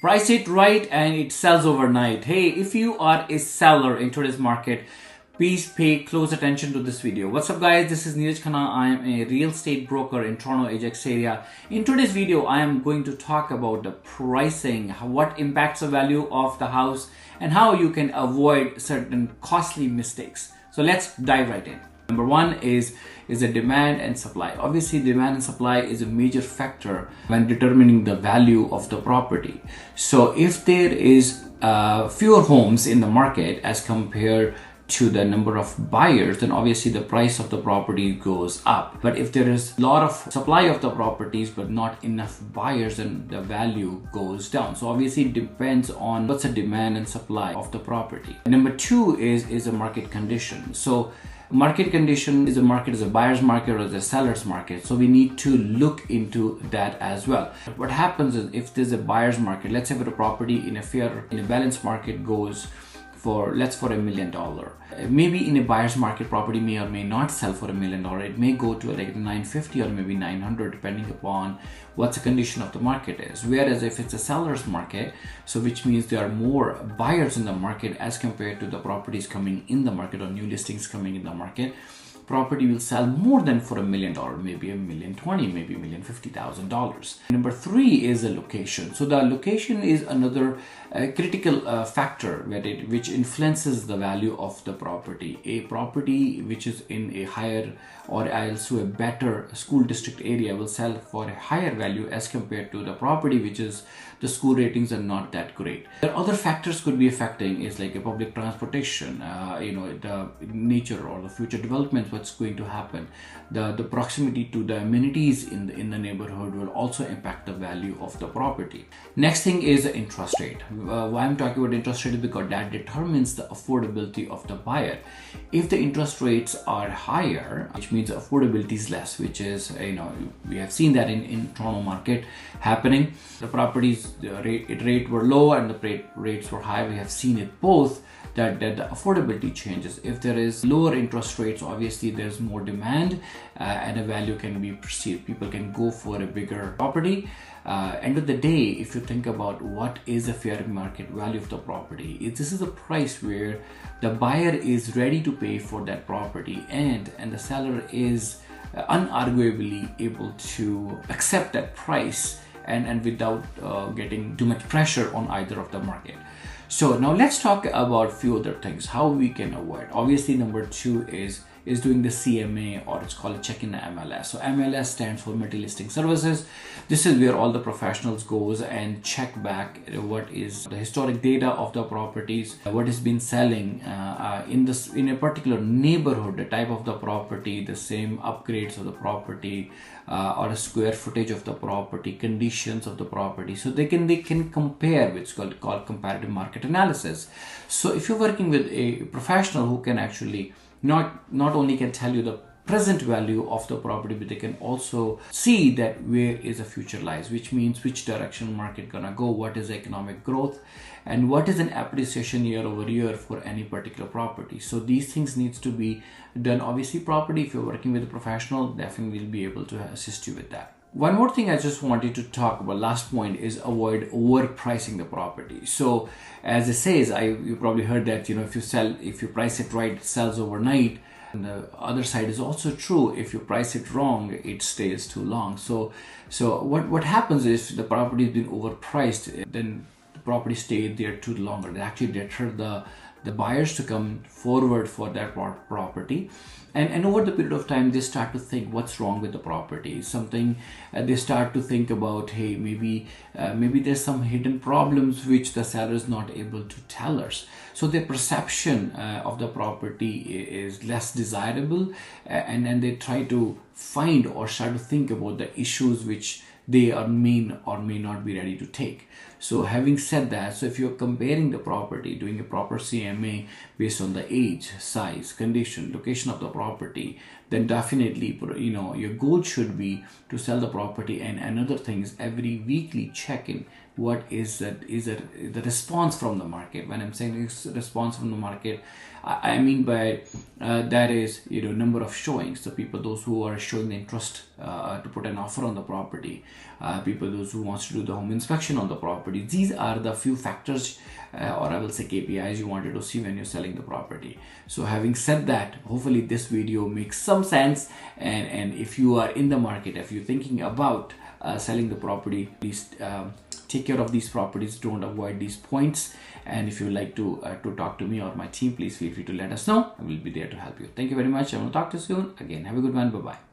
Price it right and it sells overnight. Hey, if you are a seller in today's market, please pay close attention to this video. What's up guys, this is Neeraj Khanna. I am a real estate broker in Toronto, Ajax area. In today's video, I am going to talk about the pricing, what impacts the value of the house and how you can avoid certain costly mistakes. So let's dive right in. Number one is the demand and supply. Obviously, demand and supply is a major factor when determining the value of the property. So if there is fewer homes in the market as compared to the number of buyers, then obviously the price of the property goes up. But if there is a lot of supply of the properties but not enough buyers, then the value goes down. So obviously it depends on what's the demand and supply of the property. Number two is a market condition. So market condition is a buyer's market or is a seller's market. So we need to look into that as well. What happens is if there's a buyer's market, let's say for a property in a balanced market goes for $1 million. Maybe in a buyer's market, property may or may not sell for $1 million. It may go to like 950 or maybe 900 depending upon what the condition of the market is. Whereas if it's a seller's market, so which means there are more buyers in the market as compared to the properties coming in the market or new listings coming in the market, property will sell more than for $1 million, maybe $1,020,000, maybe $1,050,000. Number three is the location. So the location is another critical factor which influences the value of the property. A property which is in a higher or also a better school district area will sell for a higher value as compared to the property which is the school ratings are not that great. There are other factors could be affecting is like a public transportation, the nature or the future developments, what's going to happen. The proximity to the amenities in the neighborhood will also impact the value of the property. Next thing is the interest rate. Why I'm talking about interest rate is because that determines the affordability of the buyer. If the interest rates are higher, which means affordability is less, which is, we have seen that in Toronto market happening. The properties rate were low and the rates were high. We have seen it both. That the affordability changes. If there is lower interest rates, obviously there's more demand and a value can be perceived. People can go for a bigger property. End of the day, if you think about what is a fair market value of the property, this is a price where the buyer is ready to pay for that property and the seller is unarguably able to accept that price and without getting too much pressure on either of the market. So now let's talk about few other things, how we can avoid. Obviously, number two is doing the CMA, or it's called check-in MLS. So MLS stands for multi-listing services. This is where all the professionals goes and check back what is the historic data of the properties, what has been selling in a particular neighborhood, the type of the property, the same upgrades of the property, or a square footage of the property, conditions of the property. So they can compare, which is called comparative market analysis. So if you're working with a professional who can actually not only can tell you the present value of the property, but they can also see that where is the future lies, which means which direction market gonna go, what is economic growth, and what is an appreciation year over year for any particular property. So these things needs to be done. Obviously, property, if you're working with a professional, definitely will be able to assist you with that. One more thing I just wanted to talk about, last point, is avoid overpricing the property. So as it says, you probably heard that, if you price it right, it sells overnight. And the other side is also true. If you price it wrong, it stays too long. So what happens is the property has been overpriced, then the property stayed there too longer. They actually deter the buyers to come forward for that property. And over the period of time, they start to think what's wrong with the property. They start to think about, hey, maybe there's some hidden problems which the seller is not able to tell us. So their perception of the property is less desirable, and then they try to find or start to think about the issues which they may or may not be ready to take. So having said that, so if you're comparing the property, doing a proper CMA based on the age, size, condition, location of the property, then definitely, your goal should be to sell the property. And another thing is every weekly check-in what is the response from the market. When I'm saying response from the market, I mean by that is, number of showings. So people, those who are showing the interest to put an offer on the property, people those who wants to do the home inspection on the property. These are the few factors, or I will say KPIs, you wanted to see when you're selling the property. So having said that, hopefully this video makes some sense, and if you are in the market, if you're thinking about selling the property, please take care of these properties, don't avoid these points. And if you would like to talk to me or my team, please feel free to let us know. I will be there to help you. Thank you very much. I will talk to you soon. Again, have a good one. Bye bye.